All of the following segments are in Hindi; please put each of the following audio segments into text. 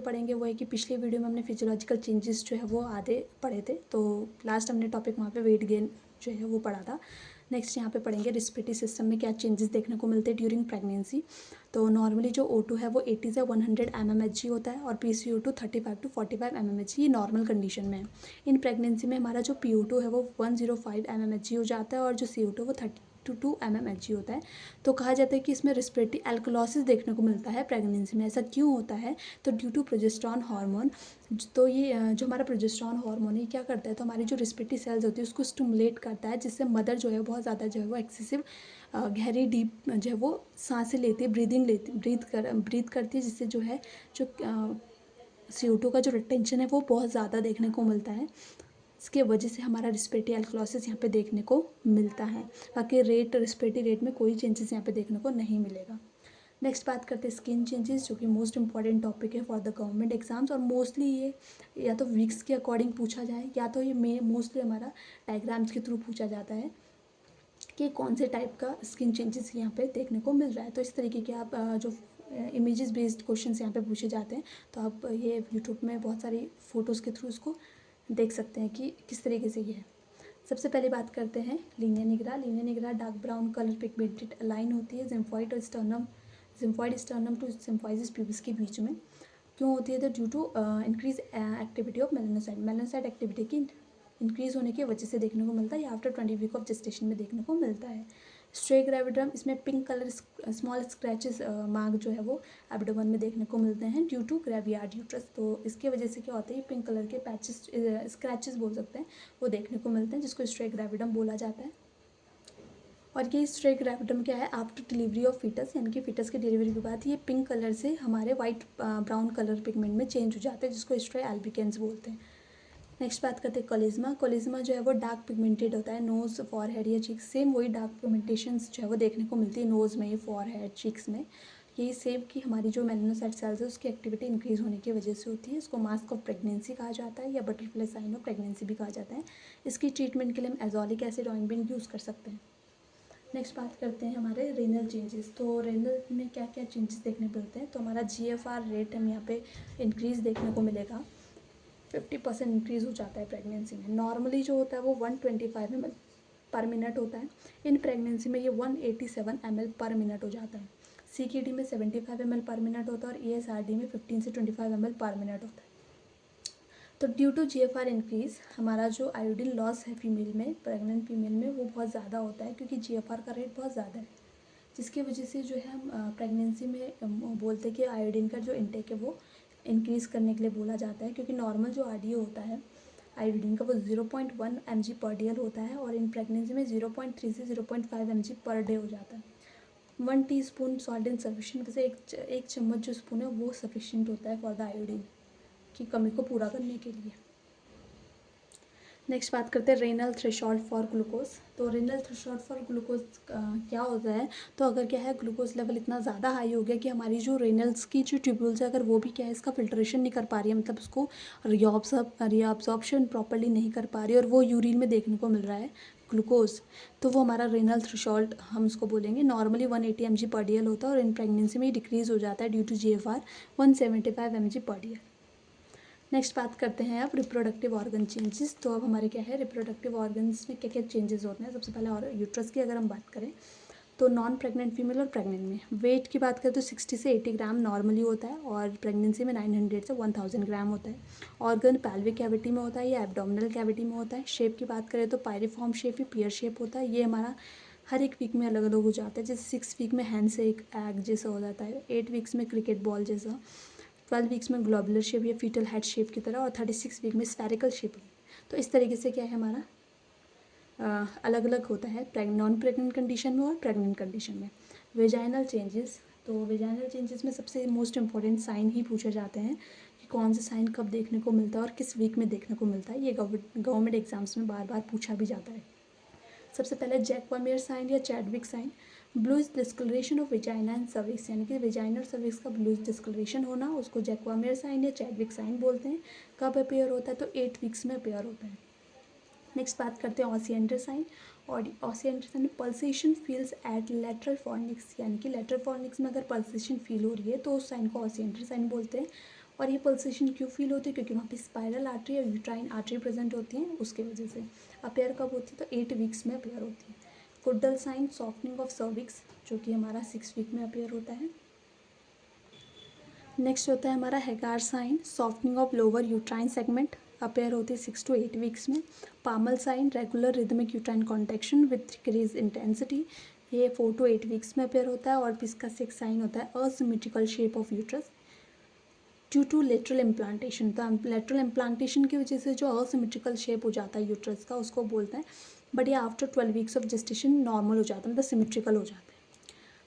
जो पढ़ेंगे वो है कि पिछले वीडियो में हमने फिजियोलॉजिकल चेंजेस जो है वो आधे पढ़े थे, तो लास्ट हमने टॉपिक वहाँ पे वेट गेन जो है वो पढ़ा था। नेक्स्ट यहाँ पे पढ़ेंगे रिस्पिरेटरी सिस्टम में क्या चेंजेस देखने को मिलते हैं ड्यूरिंग प्रेगनेंसी। तो नॉर्मली जो O2 है वो 80 से 100 mmHg होता है और PCO2 35 to 45 mmHg, ये नॉर्मल कंडीशन में है। इन प्रेगनेंसी में हमारा जो PO2 है वो 105 mmHg हो जाता है और जो CO2 वो 32 mmHg होता है। तो कहा जाता है कि इसमें रिस्पिरेटरी एल्कोलॉसिस देखने को मिलता है प्रेगनेंसी में। ऐसा क्यों होता है? तो ड्यू टू प्रोजेस्टेरॉन हार्मोन। तो ये जो हमारा प्रोजेस्टेरॉन हार्मोन है क्या करता है, तो हमारी जो रिस्पिरेटरी सेल्स होती है उसको स्टिमुलेट करता है, जिससे मदर जो है बहुत ज़्यादा जो है वो एक्सेसिव गहरी डीप जो है वो सांसें लेती है, ब्रीथ करती है, जिससे जो है जो CO2 का जो रिटेंशन है वो बहुत ज़्यादा देखने को मिलता है। इसके वजह से हमारा रिस्पिरेटरी एल्कोलॉसिस यहाँ पे देखने को मिलता है। बाकी रिस्पिरेटरी रेट में कोई चेंजेस यहाँ पे देखने को नहीं मिलेगा। नेक्स्ट बात करते हैं स्किन चेंजेस, जो कि मोस्ट इंपॉर्टेंट टॉपिक है फॉर द गवर्नमेंट एग्जाम्स। और मोस्टली ये या तो वीक्स के अकॉर्डिंग पूछा जाए या तो ये मोस्टली हमारा डायग्राम्स के थ्रू पूछा जाता है कि कौन से टाइप का स्किन चेंजेस यहाँ पे देखने को मिल रहा है। तो इस तरीके के आप जो इमेजेस बेस्ड क्वेश्चंस यहाँ पे पूछे जाते हैं, तो आप ये यूट्यूब में बहुत सारी फ़ोटोज़ के थ्रू इसको देख सकते हैं कि किस तरीके से ये है। सबसे पहले बात करते हैं linear nigra. Linear nigra dark brown colour pigmented line होती है जिम्फॉइड और xiphoid sternum to symphysis pubis के बीच में। क्यों होती है? तो due to increase activity of melanocyte activity की इंक्रीज होने की वजह से देखने को मिलता है। ये आफ्टर 20 वीक ऑफ जेस्टेशन में देखने को मिलता है। स्ट्रे ग्रेविड्रम, इसमें pink colour small scratches mark जो है वो एब्डोमेन में देखने को मिलते हैं ड्यू टू ग्रेवियार्ड यूट्रस। तो इसके वजह से क्या होता है, पिंक कलर के पैचेस स्क्रैचेस बोल सकते हैं वो देखने को मिलते हैं, जिसको स्ट्रे ग्रेविडम बोला जाता है। और ये स्ट्रे ग्रेविडम क्या है, आफ्टर डिलीवरी ऑफ फीटस, यानी कि फीटस की डिलीवरी के बाद ये पिंक कलर से हमारे वाइट ब्राउन कलर पिगमेंट में चेंज हो जाते हैं, जिसको स्ट्रे एल्बिकेंस बोलते हैं। नेक्स्ट बात करते हैं कोलिज्मा। कोलिज्मा जो है वो डार्क पिगमेंटेड होता है नोज़, फॉरहेड या चीक्स। सेम वही डार्क पिगमेंटेशंस जो है वो देखने को मिलती है नोज़ में, फॉरहेड, चीक्स में। यही सेम कि हमारी जो मेलानोसाइट सेल्स है उसकी एक्टिविटी इंक्रीज होने की वजह से होती है। इसको मास्क ऑफ प्रेगनेंसी कहा जाता है या बटरफ्लाई साइन ऑफ प्रेगनेंसी भी कहा जाता है। इसकी ट्रीटमेंट के लिए हम एजोलिक एसिड ऑइंटमेंट यूज़ कर सकते हैं। नेक्स्ट बात करते हैं हमारे रेनल चेंजेस। तो रेनल में क्या क्या चेंजेस देखने को मिलते हैं, तो हमारा GFR रेट हम यहाँ पे इंक्रीज़ देखने को मिलेगा। 50% इंक्रीज़ हो जाता है प्रेगनेंसी में। नॉर्मली जो होता है वो 125 ml पर मिनट होता है। इन प्रेगनेंसी में ये 187 ml पर मिनट हो जाता है। CKD में 75 ml पर मिनट होता है और ESRD में 15 से 25 ml पर मिनट होता है। तो ड्यू टू GFR इंक्रीज़ हमारा जो आयोडीन लॉस है फीमेल में, प्रेग्नेंट फीमेल में, वो बहुत ज़्यादा होता है क्योंकि GFR का रेट बहुत ज़्यादा है, जिसकी वजह से जो है हम प्रेगनेंसी में बोलते हैं कि आयोडीन का जो इंटेक है वो इंक्रीज़ करने के लिए बोला जाता है। क्योंकि नॉर्मल जो RDA होता है आयोडीन का वो 0.1 mg पर DL होता है और इन प्रेगनेंसी में 0.3 से 0.5 mg पर डे हो जाता है। 1 टीस्पून सॉल्ट इन सफिशिएंट, वैसे एक चम्मच जो स्पून है वो सफिशिएंट होता है फॉर द आयोडीन की कमी को पूरा करने के लिए। नेक्स्ट बात करते हैं रेनल थ्रेशोल्ड फॉर ग्लूकोज। तो रेनल थ्रेशोल्ड फॉर ग्लूकोज क्या होता है, तो अगर क्या है ग्लूकोज लेवल इतना ज़्यादा हाई हो गया कि हमारी जो रेनल्स की जो ट्यूब्यूल्स है अगर वो भी क्या है इसका फिल्ट्रेशन नहीं कर पा रही है, मतलब उसको रीअब्जॉर्प्शन प्रॉपरली नहीं कर पा रही है और वो यूरिन में देखने को मिल रहा है ग्लूकोज, तो वो हमारा रेनल थ्रेशोल्ड हम उसको बोलेंगे। नॉर्मली 180 mg पर DL होता है और इन प्रेगनेंसी में डिक्रीज़ हो जाता है ड्यू टू GFR 175 mg पर DL। नेक्स्ट बात करते हैं अब रिप्रोडक्टिव ऑर्गन चेंजेस। तो अब हमारे क्या है रिप्रोडक्टिव ऑर्गन्स में क्या क्या चेंजेस होते हैं। सबसे पहले और यूट्रस की अगर हम बात करें तो नॉन प्रेग्नेंट फीमेल और प्रेग्नेंट में वेट की बात करें तो 60 से 80 ग्राम नॉर्मली होता है और प्रेगनेंसी में 900 से 1000 ग्राम होता है। ऑर्गन पैल्विक कैविटी में होता है या एब्डोमिनल कैविटी में होता है। शेप की बात करें तो पायरिफॉर्म शेप या पियर शेप होता है। ये हमारा हर एक वीक में अलग अलग हो जाता है, जैसे 6 वीक में हैंड से एक एग जैसा हो जाता है, 8 वीक्स में क्रिकेट बॉल जैसा, 12 वीक्स में ग्लोबुलर शेप या फीटल हेड शेप की तरह और 36 वीक में स्फेरिकल शेप। तो इस तरीके से क्या है हमारा अलग अलग होता है नॉन प्रेग्नेंट कंडीशन में और प्रेग्नेंट कंडीशन में। वेजाइनल चेंजेस, तो वेजाइनल चेंजेस में सबसे मोस्ट इंपॉर्टेंट साइन ही पूछे जाते हैं कि कौन सा साइन कब देखने को मिलता है और किस वीक में देखने को मिलता है। ये गवर्नमेंट एग्जाम्स में बार बार पूछा भी जाता है। सबसे पहले जैक्वामियर साइन या Chadwick sign, bluish discoloration of vagina and cervix, यानी कि वेजाइना और सर्विक्स का ब्लूइश डिस्कलरेशन होना, उसको जैक्वामियर साइन या चैडविक साइन बोलते हैं। कब अपेयर होता है, तो 8 वीक्स में अपेयर होता है। नेक्स्ट बात करते हैं ऑसिएंडर साइन। और Osiander sign pulsation feels at lateral fornix, यानी कि लेटरल फॉर्निक्स में अगर पल्सेशन फील हो रही है तो उस साइन को ऑसिएंडर साइन बोलते हैं। और ये पल्सेशन क्यों फील होती है, क्योंकि वहाँ पे स्पाइरल आर्टरी और यूट्राइन आर्टरी प्रेजेंट होती हैं, उसके वजह से। अपेयर कब होती है, तो 8 वीक्स में अपेयर होती है। Goodell sign softening of cervix, जो कि हमारा 6 वीक में अपेयर होता है। नेक्स्ट होता है हमारा Hegar sign softening of lower uterine segment, appear होती है 6 to 8 वीक्स में। Palmer sign regular rhythmic uterine contraction with decrease intensity, ये 4 to 8 वीक्स में अपेयर होता है। और इसका 6 साइन होता है asymmetrical shape of uterus due to lateral implantation. तो लेटरल इम्प्लांटेशन की वजह से जो असिमेट्रिकल शेप हो जाता है यूट्रस का, उसको बोलते हैं। बट ये after 12 weeks of gestation normal हो जाता है, मतलब सिमेट्रिकल हो जाता है।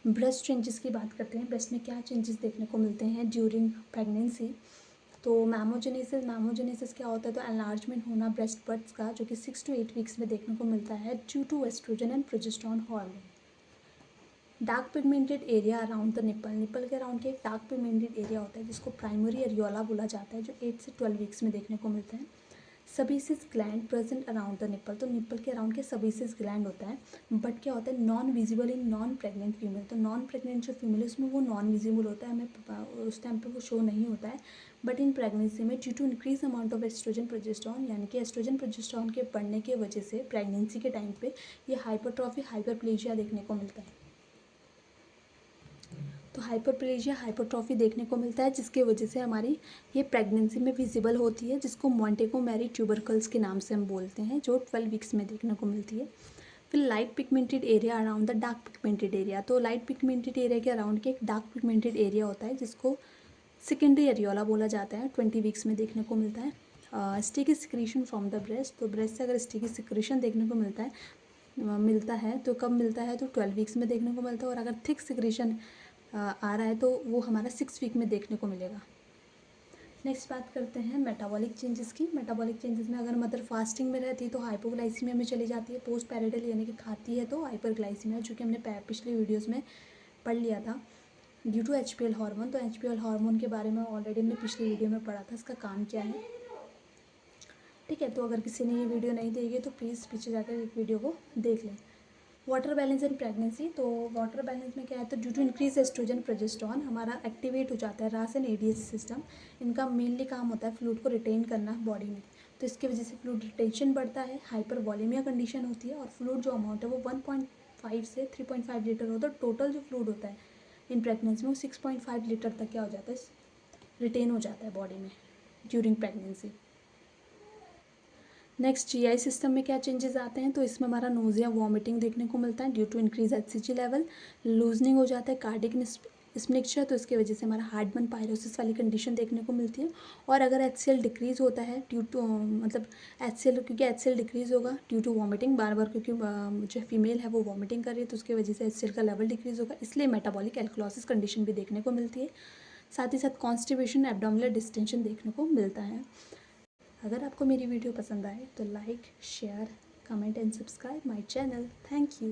ब्रेस्ट चेंजेस की बात करते हैं, ब्रेस्ट में क्या चेंजेस देखने को मिलते हैं ड्यूरिंग प्रेगनेंसी। तो मैमोजेनेसिस क्या होता है, तो एनलार्जमेंट होना ब्रेस्ट बड्स का, जो कि 6 to 8 वीक्स में देखने को मिलता है due to estrogen and progesterone hormone. Dark pigmented area around the nipple के अराउंड के एक डार्क पिगमेंटेड एरिया होता है जिसको प्राइमरी एरियोला बोला जाता है, जो 8 से 12 वीक्स में देखने को मिलता है। Sebaceous gland present around the nipple, तो निप्पल के अराउंड के सबीसिस ग्लैंड होता है, बट क्या होता है non visible in non pregnant female. तो नॉन प्रेग्नेंट जो फीमेल है उसमें वो नॉन विजिबल होता है, हमें उस टाइम पे वो शो नहीं होता है। बट इन प्रेगनेंसी में due to increase amount of estrogen progesterone, यानी कि एस्ट्रोजन प्रोजेस्टेरोन के बढ़ने की वजह से प्रेगनेंसी के टाइम पे ये हाइपरट्रॉफी हाइपरप्लेजिया देखने को मिलता है। तो हाइपरप्लेजिया हाइपरट्रॉफी देखने को मिलता है, जिसकी वजह से हमारी ये प्रेगनेंसी में विजिबल होती है, जिसको मॉन्टेगोमेरी ट्यूबरकल्स के नाम से हम बोलते हैं, जो 12 वीक्स में देखने को मिलती है। फिर light pigmented area around the dark pigmented area, तो लाइट पिगमेंटेड एरिया के अराउंड के एक डार्क पिगमेंटेड एरिया होता है जिसको सेकेंडरी एरियोला बोला जाता है, 20 वीक्स में देखने को मिलता है। Sticky secretion from the breast, तो ब्रेस्ट से अगर स्टिकी सिक्रीशन देखने को मिलता है तो कब मिलता है, तो 12 वीक्स में देखने को मिलता है। और अगर थिक सिक्रीशन आ रहा है तो वो हमारा 6 वीक में देखने को मिलेगा। नेक्स्ट बात करते हैं मेटाबॉलिक चेंजेस की। मेटाबॉलिक चेंजेस में अगर मदर फास्टिंग में रहती है तो हाइपोग्लाइसीमिया में चली जाती है, पोस्ट पैरेडल यानी कि खाती है तो हाइपरग्लाइसीमिया, जो कि हमने पिछले वीडियोज़ में पढ़ लिया था, ड्यू टू HPL हार्मोन। तो HPL हार्मोन के बारे में ऑलरेडी हमने पिछली वीडियो में पढ़ा था, इसका काम क्या है, ठीक है। तो अगर किसी ने ये वीडियो नहीं देखी तो प्लीज़ पीछे जाकर एक वीडियो को देख लें। वाटर बैलेंस इन प्रेगनेंसी, तो वाटर बैलेंस में क्या है, तो due to increase estrogen progesterone हमारा एक्टिवेट हो जाता है RAS एंड ADH सिस्टम। इनका मेनली काम होता है फ्लूइड को रिटेन करना बॉडी में, तो इसकी वजह से फ्लूइड रिटेंशन बढ़ता है, हाइपरवॉलीमिया कंडीशन होती है, और फ्लूइड जो अमाउंट है वो 1.5 से 3.5 लीटर होता है। टोटल जो फ्लूइड होता है इन प्रेगनेंसी में वो 6.5 लीटर तक क्या हो जाता है, रिटेन हो जाता है बॉडी में during pregnancy. Next GI system में क्या चेंजेस आते हैं, तो इसमें हमारा नोजिया वॉमिटिंग देखने को मिलता है due to increase HCG level, loosening हो जाता है कार्डिक स्निक्चर, तो इसके वजह से हमारा हार्टबर्न पायरोसिस वाली कंडीशन देखने को मिलती है। और अगर HCl डिक्रीज होता है ड्यू टू मतलब क्योंकि HCl डिक्रीज होगा ड्यू टू वॉमिटिंग, बार बार क्योंकि जो फीमेल है वो वॉमिटिंग कर रही है तो उसकी वजह से HCl का लेवल डिक्रीज होगा, इसलिए मेटाबॉलिक एल्कलॉसिस कंडीशन भी देखने को मिलती है। साथ ही साथ कॉन्स्टिपेशन एब्डोमिनल डिस्टेंशन देखने को मिलता है। अगर आपको मेरी वीडियो पसंद आए तो like share comment and subscribe my channel. Thank you.